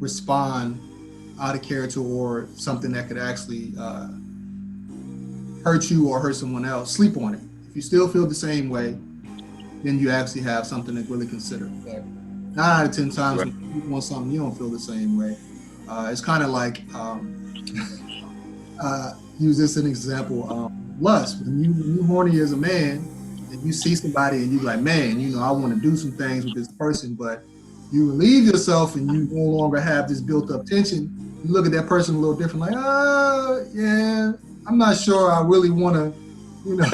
respond out of character or something that could actually hurt you or hurt someone else, sleep on it. If you still feel the same way, then you actually have something to really consider. But 9 out of 10 times Right. when you want something, you don't feel the same way. It's kind of like use this as an example. Lust. When you horny as a man and you see somebody and you like, man, I want to do some things with this person, but you relieve yourself and you no longer have this built up tension. You look at that person a little different, like, yeah, I'm not sure I really want to, you know,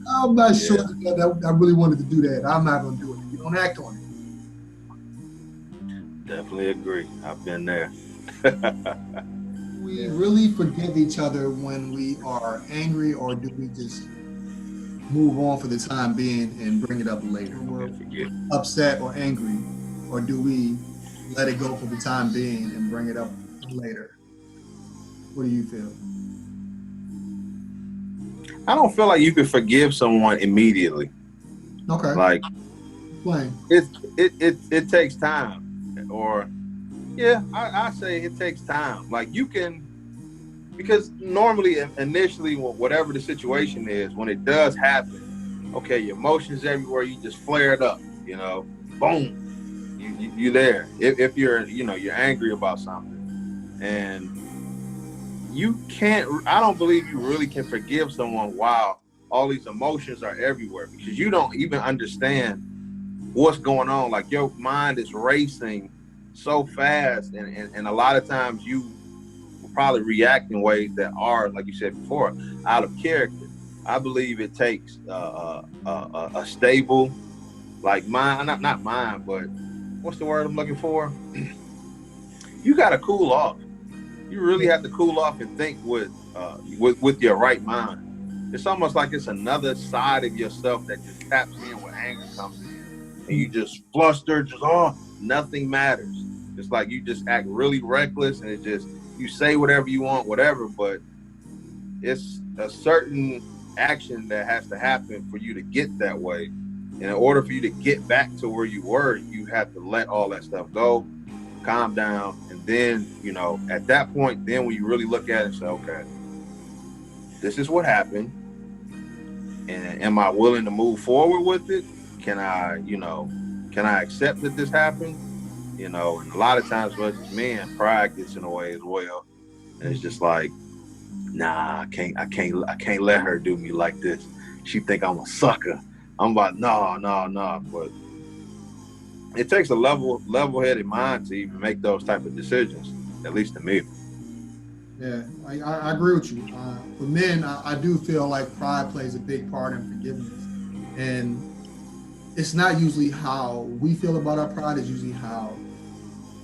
I'm not sure Yeah, that I really wanted to do that. I'm not going to do it. You don't act on it. definitely agree. I've been there. We Yeah, really forgive each other when we are angry, or do we just move on for the time being and bring it up later when we're forget. upset or angry, or do we let it go for the time being and bring it up later? What do you feel? I don't feel like you can forgive someone immediately. Okay, Like explain. it takes time, or yeah, I say it takes time. Like you can, because normally initially whatever the situation is, when it does happen, okay, your emotions everywhere, you just flare it up, boom, you there. If you're you're angry about something, and you can't, I don't believe you really can forgive someone while all these emotions are everywhere, because you don't even understand what's going on. Like your mind is racing so fast, and a lot of times you will probably react in ways that are, like you said before, out of character. I believe it takes a stable, like mind, not mind, but what's the word I'm looking for? You got to cool off. You really have to cool off and think with your right mind. It's almost like it's another side of yourself that just taps in when anger comes in, and you just fluster, just nothing matters. It's like you just act really reckless, and it just, you say whatever you want, whatever. But it's a certain action that has to happen for you to get that way. And in order for you to get back to where you were, you have to let all that stuff go, calm down, and then at that point, then when you really look at it and say, okay, this is what happened, and am I willing to move forward with it? Can I accept that this happened? And a lot of times for us as men, pride gets in the way as well. And it's just like, nah, I can't let her do me like this. She think I'm a sucker. I'm about, no, no, no. But it takes a level-headed mind to even make those type of decisions, at least to me. Yeah, I agree with you. For men, I do feel like pride plays a big part in forgiveness, and it's not usually how we feel about our pride. It's usually how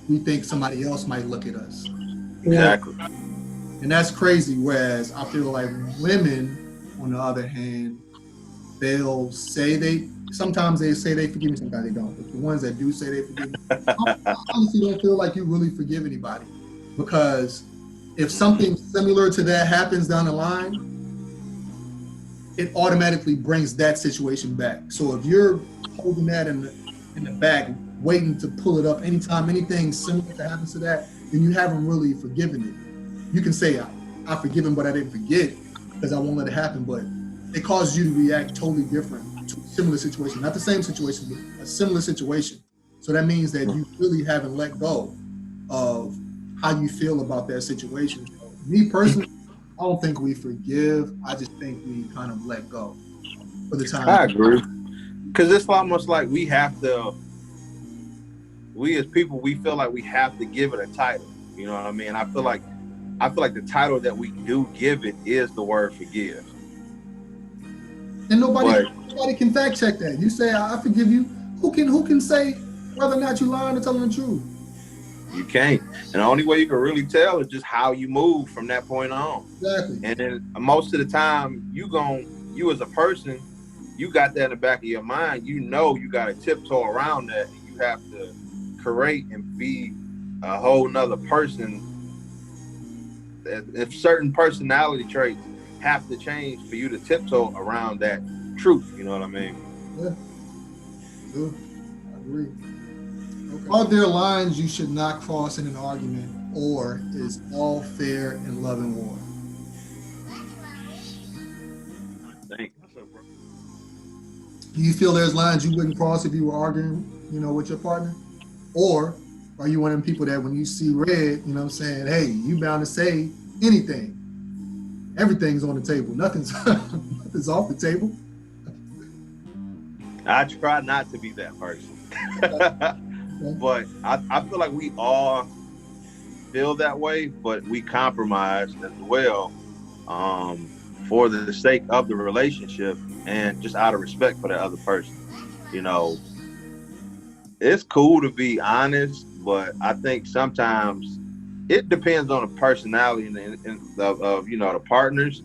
we think somebody else might look at us, or Exactly. and that's crazy. Whereas I feel like women, on the other hand, they'll say they sometimes they say they forgive me, sometimes they don't. But the ones that do say they forgive me, I honestly don't feel like you really forgive anybody, because if something similar to that happens down the line, it automatically brings that situation back. So if you're holding that in the back, waiting to pull it up anytime anything similar to happens to that, then you haven't really forgiven it. You can say I forgive him, but I didn't forget because I won't let it happen. But it causes you to react totally different to a similar situation, not the same situation, but a similar situation. So that means that you really haven't let go of how you feel about that situation. So me personally, I don't think we forgive. I just think we kind of let go for the time I being. agree. Because it's almost like we as people, we feel like we have to give it a title. You know what I mean? I feel like the title that we do give it is the word forgive. And But nobody can fact check that. You say I forgive you. Who can say whether or not you lying or telling the truth? you can't. And the only way you can really tell is just how you move from that point on. Exactly. And then most of the time, you as a person, you got that in the back of your mind. You got to tiptoe around that, and you have to create and be a whole nother person. If certain personality traits have to change for you to tiptoe around that truth, you know what I mean? Yeah, true. I agree. Are there lines you should not cross in an argument, or is all fair in love and war? Thank Do you feel there's lines you wouldn't cross if you were arguing, with your partner? Or are you one of them people that when you see red, you know what I'm saying, hey, you bound to say anything. Everything's on the table. Nothing's nothing's off the table. I try not to be that person. Okay. But I feel like we all feel that way, but we compromise as well, um, for the sake of the relationship and just out of respect for the other person. You know, it's cool to be honest, but I think sometimes it depends on the personality of the partners.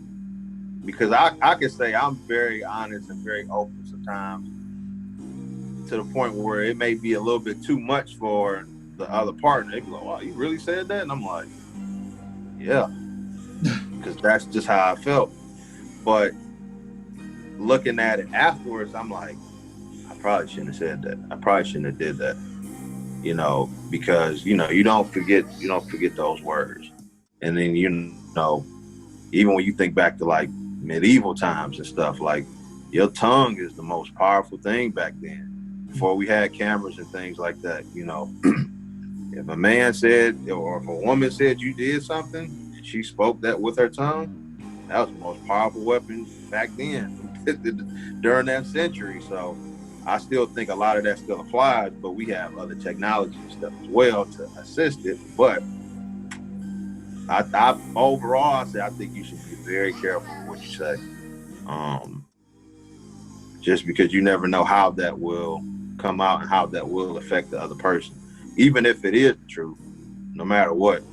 Because I can say I'm very honest and very open sometimes, to the point where it may be a little bit too much for the other partner. They be like, "Wow, you really said that?" And I'm like, "Yeah," because that's just how I felt. But looking at it afterwards, I'm like, I probably shouldn't have said that. I probably shouldn't have did that. Because you don't forget those words. And then even when you think back to like medieval times and stuff, like your tongue is the most powerful thing back then. Before we had cameras and things like that, if a man said or if a woman said you did something and she spoke that with her tongue, that was the most powerful weapon back then during that century. So I still think a lot of that still applies, but we have other technology and stuff as well to assist it. But I overall, I think you should be very careful with what you say, just because you never know how that will come out and how that will affect the other person. Even if it is true, no matter what,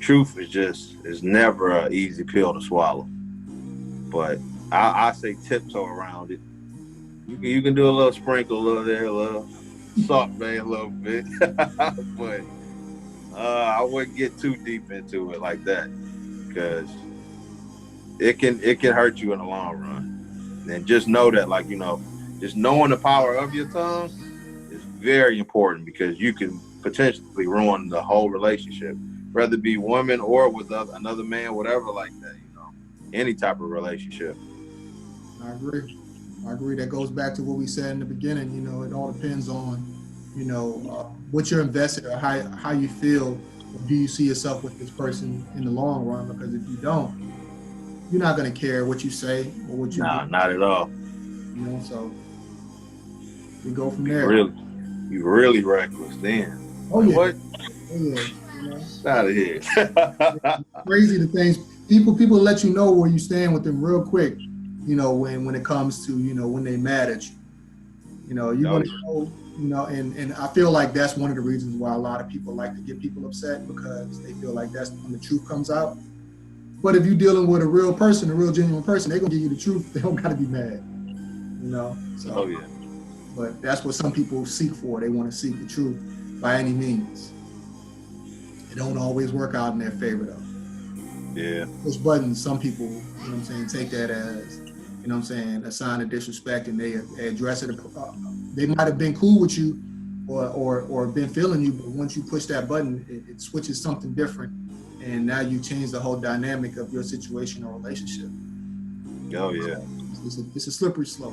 truth is never an easy pill to swallow. But I say tiptoe around it. You can do a little sprinkle, a little there, a little salt, man, a little bit, but I wouldn't get too deep into it like that, because it can hurt you in the long run. And just know that, like, just knowing the power of your tongue is very important, because you can potentially ruin the whole relationship, whether it be woman or with another man, whatever, like that. Any type of relationship. I agree. I agree. That goes back to what we said in the beginning. It all depends on, what you're invested or how you feel. Or do you see yourself with this person in the long run? Because if you don't, you're not going to care what you say or what you Nah, do. not at all. So we go from You there. really reckless then. Oh Like, yeah. what? Oh yeah. Out of here. Crazy the things people let you know where you stand with them real quick. When it comes to when they mad at you. You Oh, want to yeah. know. And I feel like that's one of the reasons why a lot of people like to get people upset, because they feel like that's when the truth comes out. But if you're dealing with a real person, a real genuine person, they're gonna give you the truth. They don't gotta be mad. So. Oh, yeah. But that's what some people seek for. They want to seek the truth by any means. It don't always work out in their favor though. Yeah. Push buttons, some people, take that as, a sign of disrespect, and they address it. They might have been cool with you or been feeling you, but once you push that button, it switches something different. And now you change the whole dynamic of your situation or relationship. Oh, yeah. It's a slippery slope.